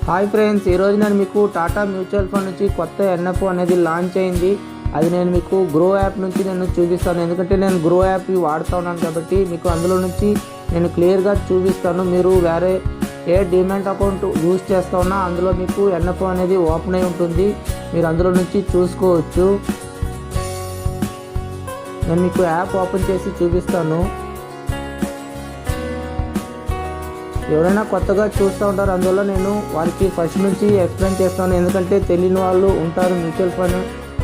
Hi friends, ఈరోజు నేను మీకు టాటా మ్యూచువల్ ఫండ్ నుంచి కొత్త ఎన్ఎఫ్ఓ అనేది లాంచ్ అయింది. అది నేను మీకు గ్రో యాప్ నుంచి నేను చూపిస్తాను. ఎందుకంటే నేను గ్రో యాప్ వాడుతూ ఉన్నాను కాబట్టి మీకు అందులో నుంచి నేను క్లియర్గా చూపిస్తాను. మీరు వేరే ఏ డిమాట్ అకౌంట్ యూజ్ చేస్తూ ఉన్నా అందులో మీకు ఎన్ఎఫ్ఓ అనేది ఓపెన్ అయి ఉంటుంది. మీరు అందులో నుంచి చూసుకోవచ్చు. నేను మీకు యాప్ ఓపెన్ చేసి చూపిస్తాను. ఎవరైనా కొత్తగా చూస్తూ ఉంటారు, అందువల్ల నేను వారికి ఫస్ట్ నుంచి ఎక్స్ప్లెయిన్ చేస్తాను. ఎందుకంటే తెలియని వాళ్ళు ఉంటారు, మ్యూచువల్ ఫండ్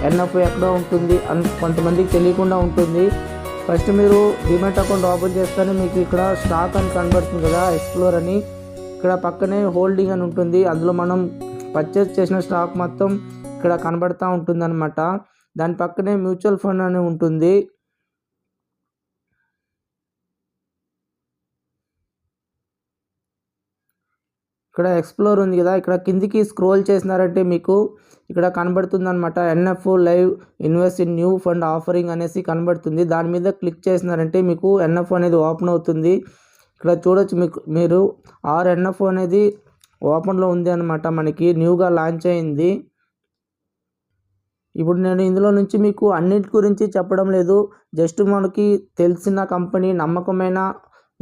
ఎన్ఎఫ్ఓ ఎక్కడ ఉంటుంది అని కొంతమందికి తెలియకుండా ఉంటుంది. ఫస్ట్ మీరు డిమాట్ అకౌంట్ ఓపెన్ చేస్తేనే మీకు ఇక్కడ స్టాక్ అని కనబడుతుంది కదా, ఎక్స్ప్లోర్ అని. ఇక్కడ పక్కనే హోల్డింగ్ అని ఉంటుంది. అందులో మనం పర్చేస్ చేసిన స్టాక్ మొత్తం ఇక్కడ కనబడుతూ ఉంటుంది అనమాట. దాని పక్కనే మ్యూచువల్ ఫండ్ అని ఉంటుంది. ఇక్కడ ఎక్స్ప్లోర్ ఉంది కదా, ఇక్కడ కిందికి స్క్రోల్ చేసినారంటే మీకు ఇక్కడ కనబడుతుంది అనమాట. NFO live invest in new fund offering అనేసి కనబడుతుంది. దాని మీద క్లిక్ చేసినారంటే మీకు ఎన్ఎఫ్ఓ అనేది ఓపెన్ అవుతుంది. ఇక్కడ చూడొచ్చు మీరు ఎన్ఎఫ్ఓ అనేది ఓపెన్లో ఉంది అనమాట. మనకి న్యూగా లాంచ్ అయింది. ఇప్పుడు నేను ఇందులో నుంచి మీకు అన్నిటి గురించి చెప్పడం లేదు, జస్ట్ మనకి తెలిసిన కంపెనీ నమ్మకమైన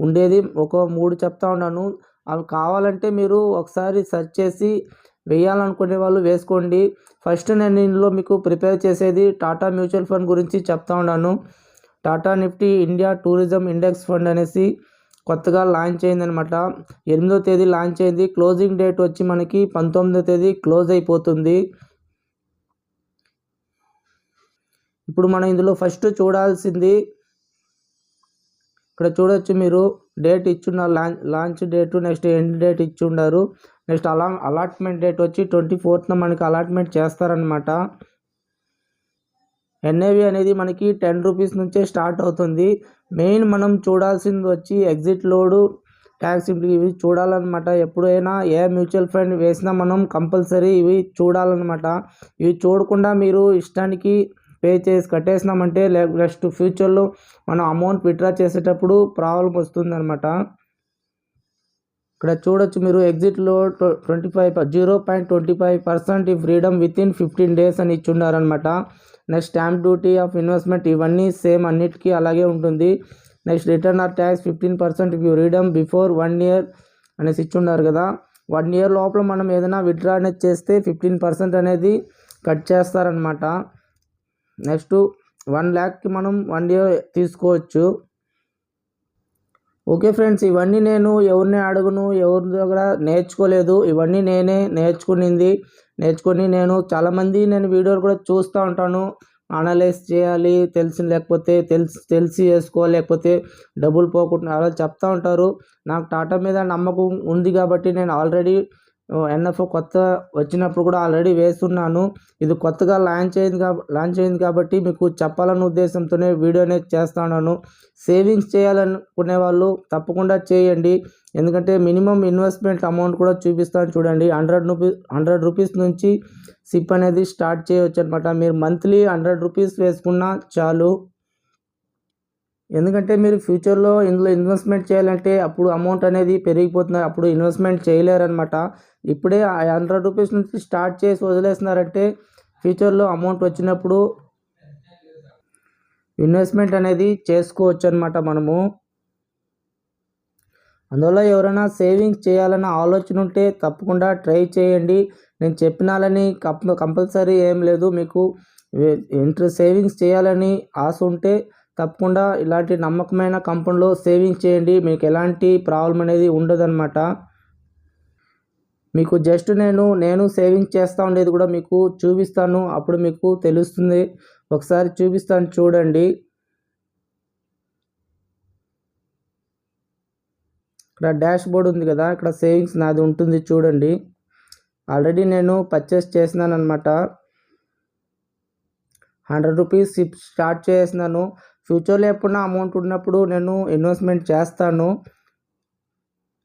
ఉండేది ఒక 3 చెప్తా ఉన్నాను. అవి కావాలంటే మీరు ఒకసారి సెర్చ్ చేసి వేయాలనుకునే వాళ్ళు వేసుకోండి. ఫస్ట్ నేను ఇందులో మీకు ప్రిపేర్ చేసేది టాటా మ్యూచువల్ ఫండ్ గురించి చెప్తా ఉన్నాను. Tata Nifty India tourism index fund అనేసి కొత్తగా లాంచ్ అయిందనమాట. 8వ తేదీ లాంచ్ అయింది. క్లోజింగ్ డేట్ వచ్చి మనకి 19వ తేదీ క్లోజ్ అయిపోతుంది. ఇప్పుడు మనం ఇందులో ఫస్ట్ చూడాల్సింది ఇక్కడ చూడొచ్చు మీరు డేట్ ఇచ్చున్నారు, launch date, next end date ఇచ్చుండారు. నెక్స్ట్ అలాట్మెంట్ డేట్ వచ్చి 24న మనకి అలాట్మెంట్ చేస్తారనమాట. ఎన్ఏవి అనేది మనకి 10 రూపీస్ నుంచే స్టార్ట్ అవుతుంది. మెయిన్ మనం చూడాల్సింది వచ్చి ఎగ్జిట్ లోడు, ట్యాక్స్ ఇవి చూడాలన్నమాట. ఎప్పుడైనా ఏ మ్యూచువల్ ఫండ్ వేసినా మనం కంపల్సరీ ఇవి చూడాలన్నమాట. ఇవి చూడకుండా మీరు ఇష్టానికి పే చేసి కట్టేసినామంటే నెక్స్ట్ ఫ్యూచర్లో మనం అమౌంట్ విత్డ్రా చేసేటప్పుడు ప్రాబ్లం వస్తుందన్నమాట. ఇక్కడ చూడొచ్చు మీరు ఎగ్జిట్లో 0.25% ఈ ఫ్రీడమ్ వితిన్ 15 days అని ఇచ్చున్నారనమాట. Next stamp duty of investment ఇవన్నీ సేమ్ అన్నిటికీ అలాగే ఉంటుంది. Next return or tax 15% if you freedom before 1 year అనేసి ఇచ్చున్నారు కదా. 1 year లోపల మనం ఏదైనా విత్డ్రా అనేది చేస్తే 15% అనేది కట్ చేస్తారనమాట. నెక్స్ట్ 1 lakh మనం 1 year తీసుకోవచ్చు. ఓకే ఫ్రెండ్స్, ఇవన్నీ నేను ఎవరిని అడుగును, ఎవరి దగ్గర నేర్చుకోలేదు. ఇవన్నీ నేనే నేర్చుకొని నేను చాలామంది నేను వీడియోలు కూడా చూస్తూ ఉంటాను. అనలైజ్ చేయాలి, లేకపోతే తెలిసి చేసుకోవాలి, లేకపోతే డబ్బులు పోకుండా అలా చెప్తూ ఉంటారు. నాకు టాటా మీద నమ్మకం ఉంది కాబట్టి నేను ఆల్రెడీ ఎన్ఎఫ్ఓ కొత్త వచ్చినప్పుడు కూడా ఆల్రెడీ వేస్తున్నాను. ఇది కొత్తగా లాంచ్ అయింది కాబట్టి మీకు చెప్పాలన్న ఉద్దేశంతోనే వీడియో అనేది చేస్తున్నాను. సేవింగ్స్ చేయాలనుకునే వాళ్ళు తప్పకుండా చేయండి. ఎందుకంటే మినిమం ఇన్వెస్ట్మెంట్ అమౌంట్ కూడా చూపిస్తాను చూడండి. 100 రూపీస్ నుంచి సిప్ అనేది స్టార్ట్ చేయవచ్చు అనమాట. మీరు మంత్లీ 100 రూపీస్ వేసుకున్నా చాలు. ఎందుకంటే మీరు ఫ్యూచర్లో ఇందులో ఇన్వెస్ట్మెంట్ చేయాలంటే అప్పుడు అమౌంట్ అనేది పెరిగిపోతుంది, అప్పుడు ఇన్వెస్ట్మెంట్ చేయలేరనమాట. ఇప్పుడే 100 రూపీస్ నుంచి స్టార్ట్ చేసి వదిలేస్తున్నారంటే ఫ్యూచర్లో అమౌంట్ వచ్చినప్పుడు ఇన్వెస్ట్మెంట్ అనేది చేసుకోవచ్చు అనమాట మనము. అందువల్ల ఎవరైనా సేవింగ్స్ చేయాలన్న ఆలోచన ఉంటే తప్పకుండా ట్రై చేయండి. నేను చెప్పినాలని కంపల్సరీ ఏం లేదు. మీకు సేవింగ్స్ చేయాలని ఆశ ఉంటే తప్పకుండా ఇలాంటి నమ్మకమైన కంపెనీలో సేవింగ్స్ చేయండి. మీకు ఎలాంటి ప్రాబ్లం అనేది ఉండదన్నమాట. మీకు జస్ట్ నేను సేవింగ్ చేస్తూ ఉండేది కూడా మీకు చూపిస్తాను, అప్పుడు మీకు తెలుస్తుంది. ఒకసారి చూపిస్తాను చూడండి. ఇక్కడ డాష్ బోర్డ్ ఉంది కదా, ఇక్కడ సేవింగ్స్ నాది ఉంటుంది చూడండి. ఆల్రెడీ నేను పర్చేస్ చేసినాను అనమాట. 100 రూపీస్ స్టార్ట్ చేసినాను. ఫ్యూచర్లో ఎప్పుడన్నా అమౌంట్ ఉన్నప్పుడు నేను ఇన్వెస్ట్మెంట్ చేస్తాను.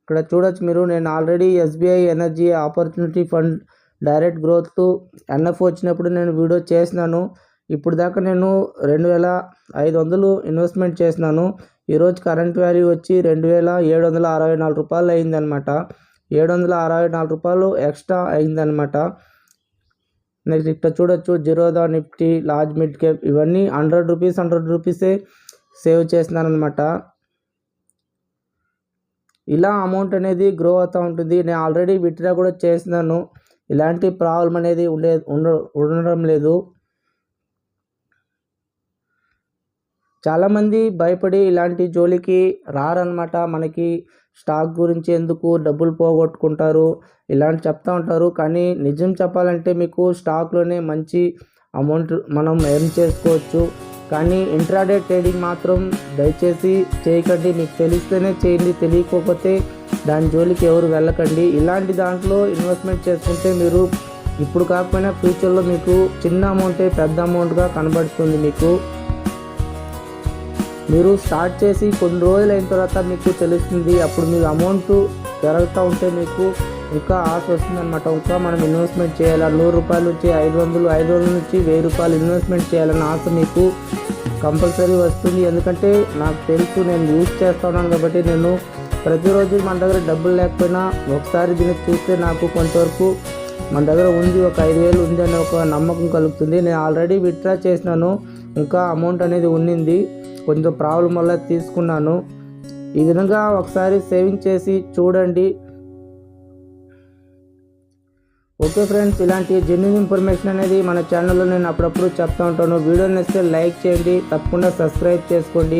ఇక్కడ చూడొచ్చు మీరు, నేను already SBI energy opportunity fund direct growth NFO వచ్చినప్పుడు నేను వీడియో చేసినాను. ఇప్పుడు దాకా నేను 2500 ఇన్వెస్ట్మెంట్ చేసినాను. ఈరోజు కరెంట్ వాల్యూ వచ్చి 2764 రూపాయలు అయిందనమాట. రూ. 764 ఎక్స్ట్రా అయిందనమాట. నెక్స్ట్ ఇక్కడ చూడొచ్చు Zerodha, Nifty, large mid cap ఇవన్నీ రూ. 100 సేవ్ చేస్తున్నానమాట. ఇలా అమౌంట్ అనేది గ్రో అవుతూ ఉంటుంది. నేను ఆల్రెడీ విత్డ్రా కూడా చేసినాను. ఇలాంటి ప్రాబ్లం అనేది ఉండడం లేదు. చాలామంది భయపడి ఇలాంటి జోలికి రారనమాట. మనకి స్టాక్ గురించి ఎందుకు, డబ్బులు పోగొట్టుకుంటారు ఇలాంటి చెప్తూ ఉంటారు. కానీ నిజం చెప్పాలంటే మీకు స్టాక్లోనే మంచి అమౌంట్ మనం ఎర్న్ చేసుకోవచ్చు. కానీ ఇంట్రాడే ట్రేడింగ్ మాత్రం దయచేసి చేయకండి. మీకు తెలిస్తేనే చేయండి, తెలియకపోతే దాని జోలికి ఎవరు వెళ్ళకండి. ఇలాంటి దాంట్లో ఇన్వెస్ట్మెంట్ చేసుకుంటే మీరు ఇప్పుడు కాకపోయినా ఫ్యూచర్లో మీకు చిన్న అమౌంటే పెద్ద అమౌంట్గా కనబడుతుంది. మీరు స్టార్ట్ చేసి కొన్ని రోజులు అయిన తర్వాత మీకు తెలుస్తుంది. అప్పుడు మీరు అమౌంట్ పెరుగుతూ ఉంటే మీకు ఇంకా ఆశ వస్తుందన్నమాట. ఇంకా మనం ఇన్వెస్ట్మెంట్ చేయాలి, రూ. 100 నుంచి 500 నుంచి రూ. 1000 ఇన్వెస్ట్మెంట్ చేయాలన్న ఆశ మీకు కంపల్సరీ వస్తుంది. ఎందుకంటే నాకు తెలుసు, నేను యూజ్ చేస్తూ ఉన్నాను కాబట్టి. నేను ప్రతిరోజు మన దగ్గర డబ్బులు లేకపోయినా ఒకసారి దీన్ని చూస్తే నాకు కొంతవరకు మన దగ్గర ఉంది, ఒక 5000 ఉంది అనే ఒక నమ్మకం కలుగుతుంది. నేను ఆల్రెడీ విత్డ్రా చేసినాను, ఇంకా అమౌంట్ అనేది ఉండింది, కొంచెం ప్రాబ్లం వల్ల తీసుకున్నాను. ఈ విధంగా ఒకసారి సేవింగ్ చేసి చూడండి. ఓకే ఫ్రెండ్స్, ఇలాంటి జెన్యూన్ ఇన్ఫర్మేషన్ అనేది మన ఛానల్లో నేను అప్పుడప్పుడు చెప్తూ ఉంటాను. వీడియో నచ్చితే లైక్ చేయండి, తప్పకుండా సబ్స్క్రైబ్ చేసుకోండి.